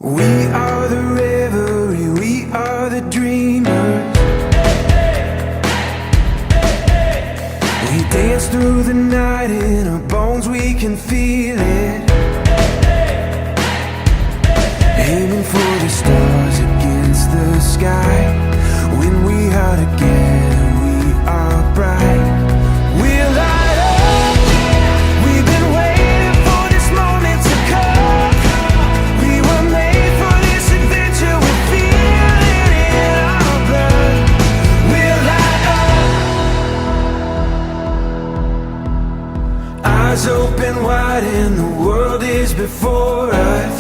We are the reverie, we are the dreamers. We dance through the night, in our bones we can feel it. Aiming for the stars against the sky. When we are together, we are bright. We're light up. We've been waiting for this moment to come. We were made for this adventure. We feel it in our blood. We're light up. Eyes open wide and the world is before us.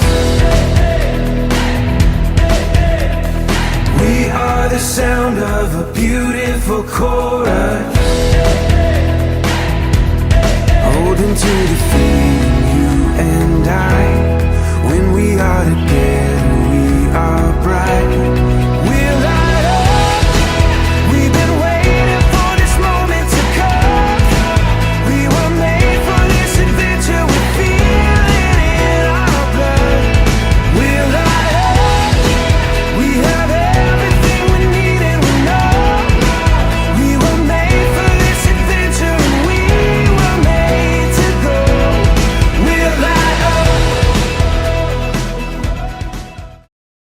We are the sound of a beautiful chorus.